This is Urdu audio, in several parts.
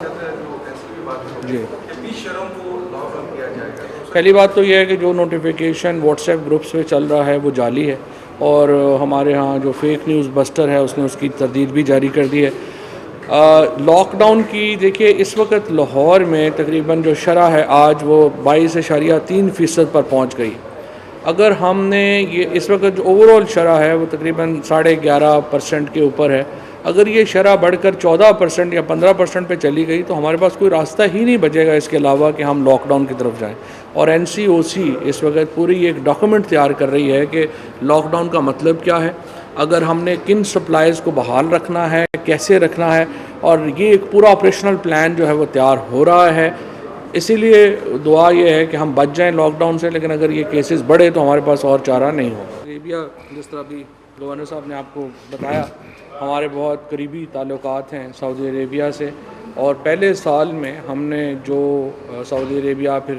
جی پہلی بات تو یہ ہے کہ جو نوٹیفیکیشن واٹس ایپ گروپس پہ چل رہا ہے وہ جعلی ہے، اور ہمارے ہاں جو فیک نیوز بسٹر ہے اس نے اس کی تردید بھی جاری کر دی ہے۔ لاک ڈاؤن کی دیکھیے اس وقت لاہور میں تقریباً جو شرح ہے آج وہ 22.3% پر پہنچ گئی۔ اگر ہم نے یہ اس وقت جو اوور آل شرح ہے وہ تقریباً 11.5% کے اوپر ہے، اگر یہ شرح بڑھ کر 14% یا 15% پہ چلی گئی تو ہمارے پاس کوئی راستہ ہی نہیں بچے گا اس کے علاوہ کہ ہم لاک ڈاؤن کی طرف جائیں۔ اور NCOC اس وقت پوری ایک ڈاکومنٹ تیار کر رہی ہے کہ لاک ڈاؤن کا مطلب کیا ہے، اگر ہم نے کن سپلائز کو بحال رکھنا ہے، کیسے رکھنا ہے، اور یہ ایک پورا آپریشنل پلان جو ہے وہ تیار ہو رہا ہے۔ اسی لیے دعا یہ ہے کہ ہم بچ جائیں لاک ڈاؤن سے، لیکن اگر یہ کیسز بڑھے تو ہمارے پاس اور چارہ نہیں ہوگا۔ عربیہ جس طرح بھی گورنر صاحب نے آپ کو بتایا، ہمارے بہت قریبی تعلقات ہیں سعودی عربیہ سے، اور پہلے سال میں ہم نے جو سعودی عربیہ پھر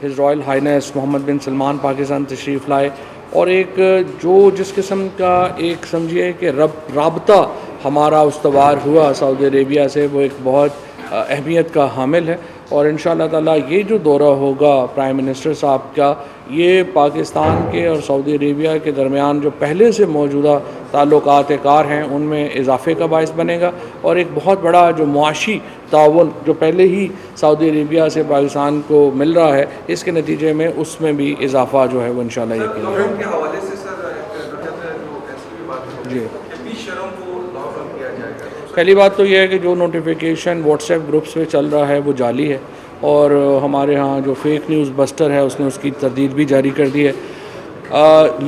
ہز رائل ہائنس محمد بن سلمان پاکستان تشریف لائے، اور ایک جو جس قسم کا ایک سمجھیے کہ رابطہ ہمارا استوار ہوا سعودی عربیہ سے، وہ ایک بہت اہمیت کا حامل ہے۔ اور انشاءاللہ تعالیٰ یہ جو دورہ ہوگا پرائم منسٹر صاحب کا، یہ پاکستان کے اور سعودی عربیہ کے درمیان جو پہلے سے موجودہ تعلقات کار ہیں ان میں اضافے کا باعث بنے گا، اور ایک بہت بڑا جو معاشی تعاون جو پہلے ہی سعودی عربیہ سے پاکستان کو مل رہا ہے، اس کے نتیجے میں اس میں بھی اضافہ جو ہے وہ انشاءاللہ یقینی ہے۔ کے حوالے سے سر جی جائے گا۔ پہلی بات تو یہ ہے کہ جو نوٹیفیکیشن واٹس ایپ گروپس پہ چل رہا ہے وہ جعلی ہے، اور ہمارے ہاں جو فیک نیوز بسٹر ہے اس نے اس کی تردید بھی جاری کر دی ہے۔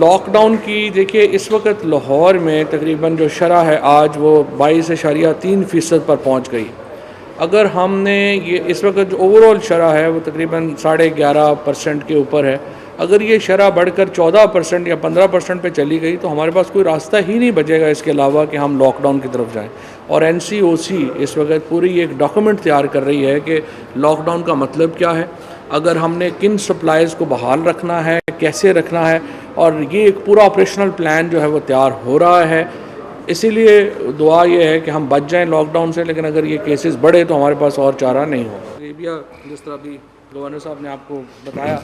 لاک ڈاؤن کی دیکھیے اس وقت لاہور میں تقریباً جو شرح ہے آج وہ 22.3% پر پہنچ گئی۔ اگر ہم نے یہ اس وقت جو اوور آل شرح ہے وہ تقریباً 11.5% کے اوپر ہے، اگر یہ شرح بڑھ کر 14% یا 15% پہ چلی گئی تو ہمارے پاس کوئی راستہ ہی نہیں بچے گا اس کے علاوہ کہ ہم لاک ڈاؤن کی طرف جائیں۔ اور NCOC اس وقت پوری ایک ڈاکومنٹ تیار کر رہی ہے کہ لاک ڈاؤن کا مطلب کیا ہے، اگر ہم نے کن سپلائز کو بحال رکھنا ہے، کیسے رکھنا ہے، اور یہ ایک پورا آپریشنل پلان جو ہے وہ تیار ہو رہا ہے۔ اسی لیے دعا یہ ہے کہ ہم بچ جائیں لاک ڈاؤن سے، لیکن اگر یہ کیسز بڑھے تو ہمارے پاس اور چارہ نہیں ہوگا۔ عربیہ جس طرح بھی گورنر صاحب نے آپ کو بتایا،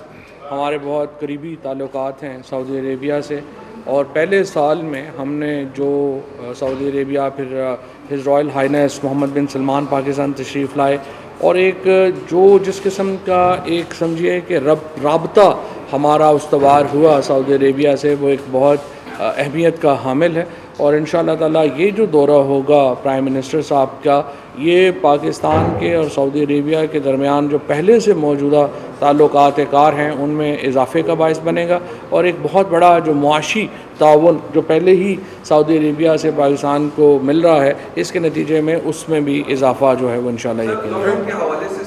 ہمارے بہت قریبی تعلقات ہیں سعودی عربیہ سے، اور پہلے سال میں ہم نے جو سعودی عربیہ پھر ہز رائل ہائنس محمد بن سلمان پاکستان تشریف لائے، اور ایک جو جس قسم کا ایک سمجھیے کہ رابطہ ہمارا استوار ہوا سعودی عربیہ سے، وہ ایک بہت اہمیت کا حامل ہے۔ اور انشاءاللہ تعالیٰ یہ جو دورہ ہوگا پرائم منسٹر صاحب کا، یہ پاکستان کے اور سعودی عربیہ کے درمیان جو پہلے سے موجودہ تعلقات کار ہیں ان میں اضافے کا باعث بنے گا، اور ایک بہت بڑا جو معاشی تعاون جو پہلے ہی سعودی عربیہ سے پاکستان کو مل رہا ہے، اس کے نتیجے میں اس میں بھی اضافہ جو ہے وہ انشاءاللہ یقینی ہے۔